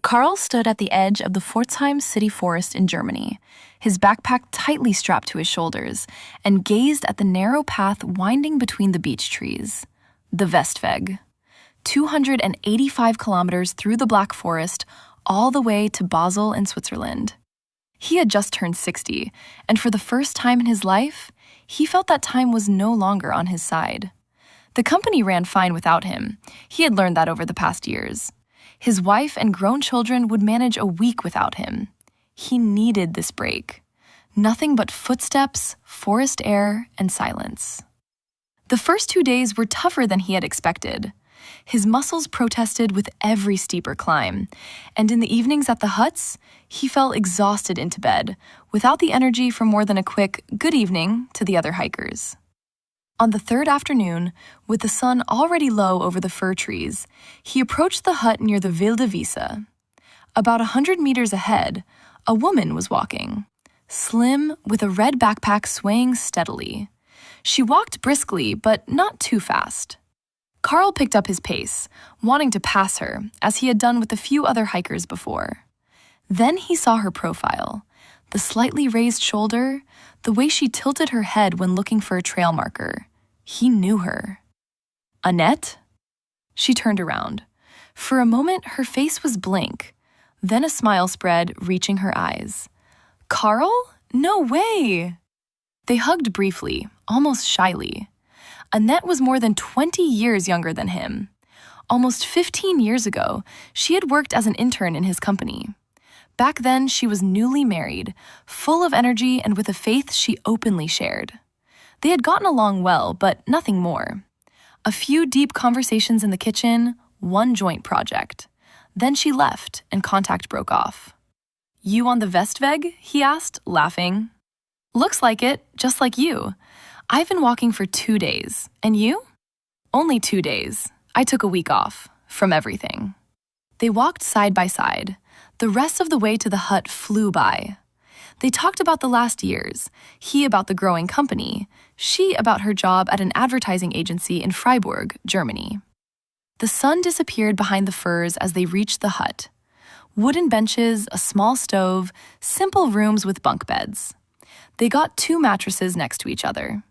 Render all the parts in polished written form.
Karl stood at the edge of the Pforzheim city forest in Germany, his backpack tightly strapped to his shoulders, and gazed at the narrow path winding between the beech trees. The Westweg. 285 kilometers through the Black Forest, all the way to Basel in Switzerland. He had just turned 60, and for the first time in his life, he felt that time was no longer on his side. The company ran fine without him. He had learned that over the past years. His wife and grown children would manage a week without him. He needed this break. Nothing but footsteps, forest air, and silence. The first 2 days were tougher than he had expected. His muscles protested with every steeper climb, and in the evenings at the huts, he fell exhausted into bed, without the energy for more than a quick good evening to the other hikers. On the third afternoon, with the sun already low over the fir trees, he approached the hut near the Wilde Wiese. About 100 meters ahead, a woman was walking, slim, with a red backpack swaying steadily. She walked briskly, but not too fast. Karl picked up his pace, wanting to pass her, as he had done with a few other hikers before. Then he saw her profile, the slightly raised shoulder, the way she tilted her head when looking for a trail marker. He knew her. Annette? She turned around. For a moment, her face was blank. Then a smile spread, reaching her eyes. Karl? No way! They hugged briefly, almost shyly. Annette was more than 20 years younger than him. Almost 15 years ago, she had worked as an intern in his company. Back then, she was newly married, full of energy and with a faith she openly shared. They had gotten along well, but nothing more. A few deep conversations in the kitchen, one joint project. Then she left, and contact broke off. You on the Westweg? He asked, laughing. Looks like it, just like you. I've been walking for 2 days. And you? Only 2 days. I took a week off, from everything. They walked side by side. The rest of the way to the hut flew by. They talked about the last years, he about the growing company, she about her job at an advertising agency in Freiburg, Germany. The sun disappeared behind the firs as they reached the hut. Wooden benches, a small stove, simple rooms with bunk beds. They got 2 mattresses next to each other.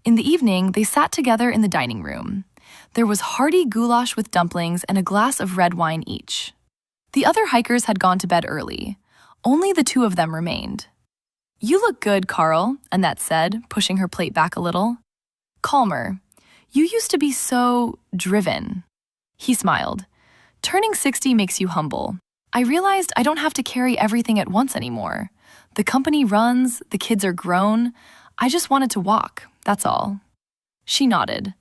In the evening, they sat together in the dining room. There was hearty goulash with dumplings and a glass of red wine each. The other hikers had gone to bed early. Only the 2 of them remained. You look good, Karl, Annette said, pushing her plate back a little. Calmer. You used to be so driven. He smiled. Turning 60 makes you humble. I realized I don't have to carry everything at once anymore. The company runs, the kids are grown. I just wanted to walk, that's all. She nodded.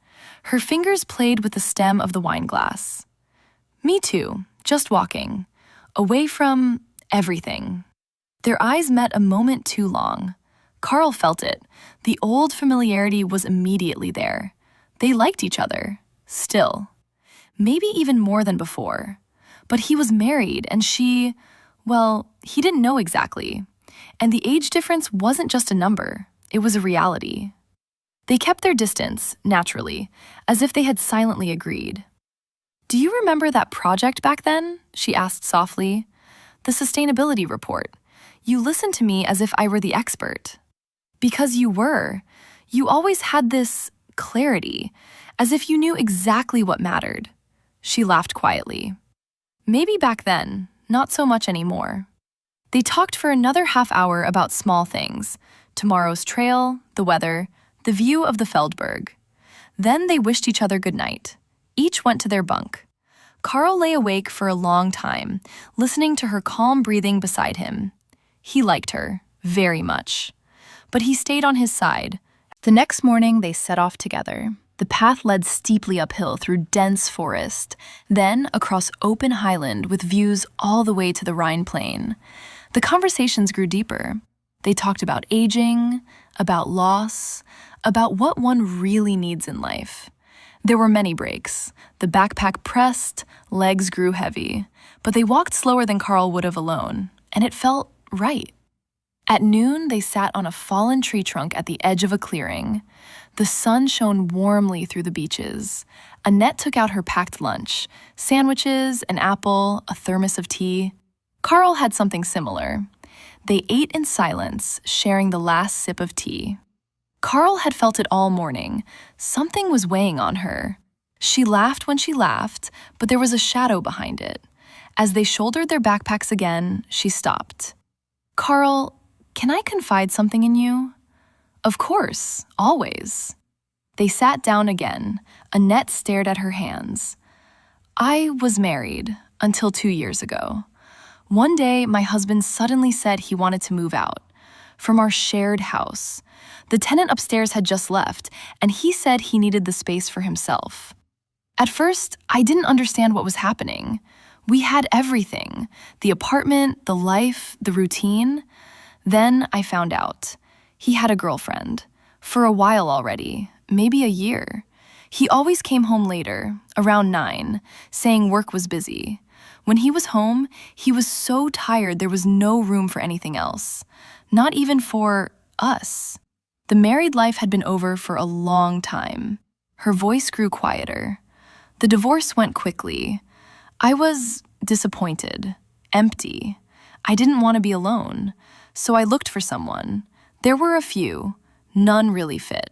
Her fingers played with the stem of the wine glass. Me too, just walking. Away from everything. Their eyes met a moment too long. Karl felt it. The old familiarity was immediately there. They liked each other. Still. Maybe even more than before. But he was married and she, well, he didn't know exactly. And the age difference wasn't just a number. It was a reality. They kept their distance, naturally, as if they had silently agreed. Do you remember that project back then? She asked softly. The sustainability report. You listened to me as if I were the expert. Because you were. You always had this clarity, as if you knew exactly what mattered. She laughed quietly. Maybe back then, not so much anymore. They talked for another half hour about small things. Tomorrow's trail, the weather, the view of the Feldberg. Then they wished each other good night. Each went to their bunk. Karl lay awake for a long time, listening to her calm breathing beside him. He liked her, very much. But he stayed on his side. The next morning, they set off together. The path led steeply uphill through dense forest, then across open highland with views all the way to the Rhine plain. The conversations grew deeper. They talked about aging, about loss, about what one really needs in life. There were many breaks. The backpack pressed, legs grew heavy, but they walked slower than Karl would have alone, and it felt right. At noon, they sat on a fallen tree trunk at the edge of a clearing. The sun shone warmly through the beeches. Annette took out her packed lunch, sandwiches, an apple, a thermos of tea. Karl had something similar. They ate in silence, sharing the last sip of tea. Karl had felt it all morning. Something was weighing on her. She laughed when she laughed, but there was a shadow behind it. As they shouldered their backpacks again, she stopped. "Karl, can I confide something in you?" "Of course, always." They sat down again. Annette stared at her hands. "I was married until 2 years ago. One day, my husband suddenly said he wanted to move out from our shared house. The tenant upstairs had just left, and he said he needed the space for himself. At first, I didn't understand what was happening. We had everything: the apartment, the life, the routine. Then I found out. He had a girlfriend. For a while already, maybe a year. He always came home later, around 9, saying work was busy. When he was home, he was so tired there was no room for anything else. Not even for us. The married life had been over for a long time." Her voice grew quieter. "The divorce went quickly. I was disappointed, empty. I didn't want to be alone, so I looked for someone. There were a few, none really fit.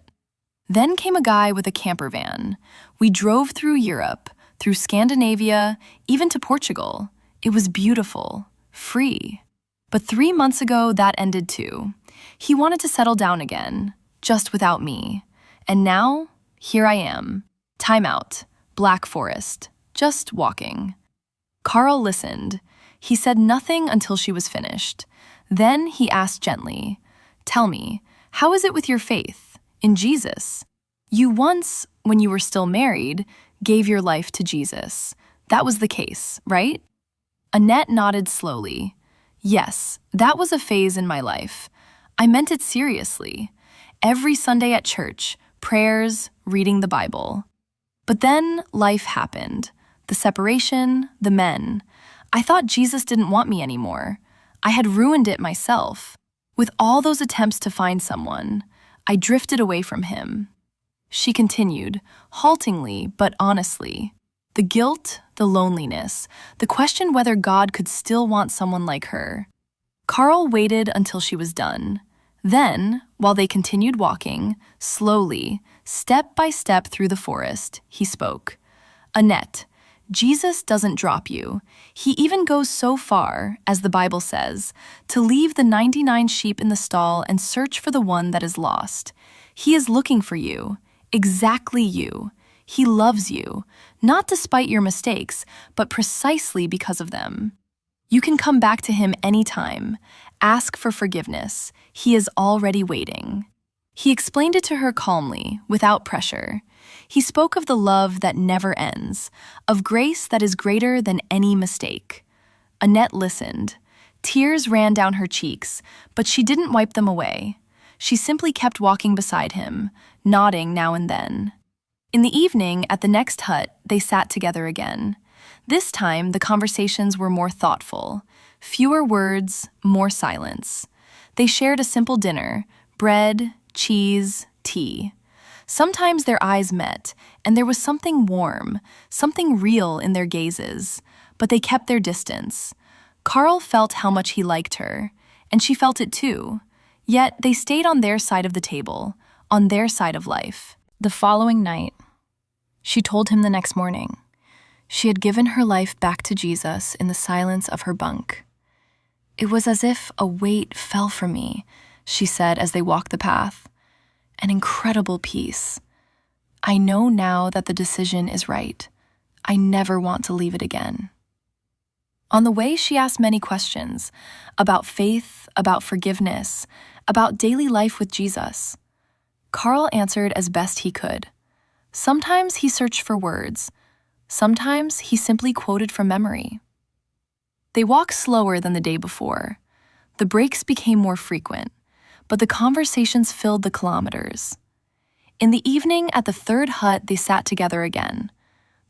Then came a guy with a camper van. We drove through Europe, through Scandinavia, even to Portugal. It was beautiful, free. But 3 months ago, that ended too. He wanted to settle down again, just without me. And now, here I am. Time out, Black Forest, just walking." Karl listened. He said nothing until she was finished. Then he asked gently, "Tell me, how is it with your faith in Jesus? You once, when you were still married, gave your life to Jesus. That was the case, right?" Annette nodded slowly. "Yes, that was a phase in my life. I meant it seriously. Every Sunday at church, prayers, reading the Bible. But then life happened. The separation, the men. I thought Jesus didn't want me anymore. I had ruined it myself. With all those attempts to find someone, I drifted away from him." She continued, haltingly but honestly. The guilt, the loneliness, the question whether God could still want someone like her. Karl waited until she was done. Then, while they continued walking, slowly, step by step through the forest, he spoke. "Annette, Jesus doesn't drop you. He even goes so far, as the Bible says, to leave the 99 sheep in the stall and search for the one that is lost. He is looking for you, exactly you. He loves you, not despite your mistakes, but precisely because of them. You can come back to him anytime. Ask for forgiveness. He is already waiting." He explained it to her calmly, without pressure. He spoke of the love that never ends, of grace that is greater than any mistake. Annette listened. Tears ran down her cheeks, but she didn't wipe them away. She simply kept walking beside him, nodding now and then. In the evening, at the next hut, they sat together again. This time, the conversations were more thoughtful. Fewer words, more silence. They shared a simple dinner: bread, cheese, tea. Sometimes their eyes met, and there was something warm, something real in their gazes, but they kept their distance. Karl felt how much he liked her, and she felt it too. Yet they stayed on their side of the table, on their side of life. The following night, she told him the next morning, she had given her life back to Jesus in the silence of her bunk. "It was as if a weight fell from me," she said as they walked the path. "An incredible peace. I know now that the decision is right. I never want to leave it again." On the way, she asked many questions about faith, about forgiveness, about daily life with Jesus. Karl answered as best he could. Sometimes he searched for words. Sometimes he simply quoted from memory. They walked slower than the day before. The breaks became more frequent, but the conversations filled the kilometers. In the evening, at the third hut, they sat together again.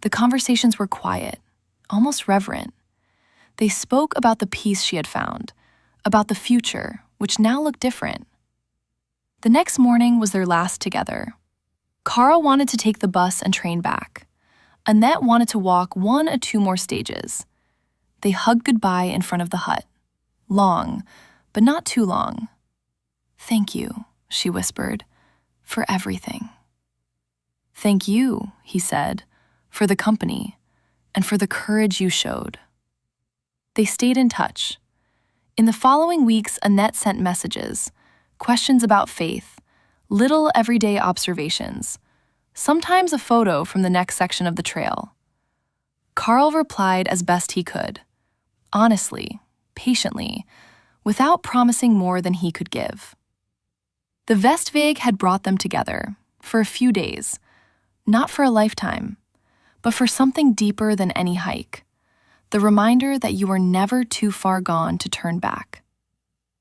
The conversations were quiet, almost reverent. They spoke about the peace she had found, about the future, which now looked different. The next morning was their last together. Karl wanted to take the bus and train back. Annette wanted to walk 1 or 2 more stages. They hugged goodbye in front of the hut. Long, but not too long. "Thank you," she whispered, "for everything." "Thank you," he said, "for the company and for the courage you showed." They stayed in touch. In the following weeks, Annette sent messages, questions about faith, little everyday observations, sometimes a photo from the next section of the trail. Karl replied as best he could, honestly, patiently, without promising more than he could give. The Westweg had brought them together for a few days, not for a lifetime, but for something deeper than any hike, the reminder that you are never too far gone to turn back,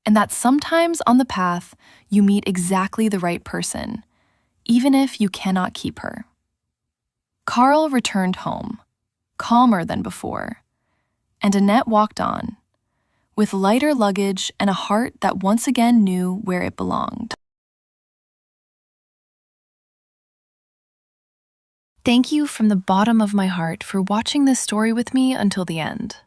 and that sometimes on the path you meet exactly the right person, even if you cannot keep her. Karl returned home, calmer than before, and Annette walked on, with lighter luggage and a heart that once again knew where it belonged. Thank you from the bottom of my heart for watching this story with me until the end.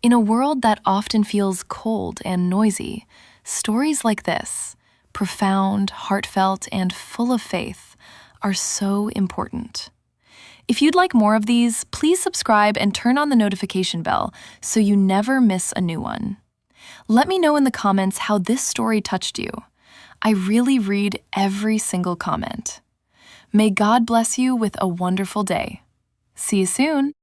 In a world that often feels cold and noisy, stories like this, profound, heartfelt, and full of faith, are so important. If you'd like more of these, please subscribe and turn on the notification bell so you never miss a new one. Let me know in the comments how this story touched you. I really read every single comment. May God bless you with a wonderful day. See you soon.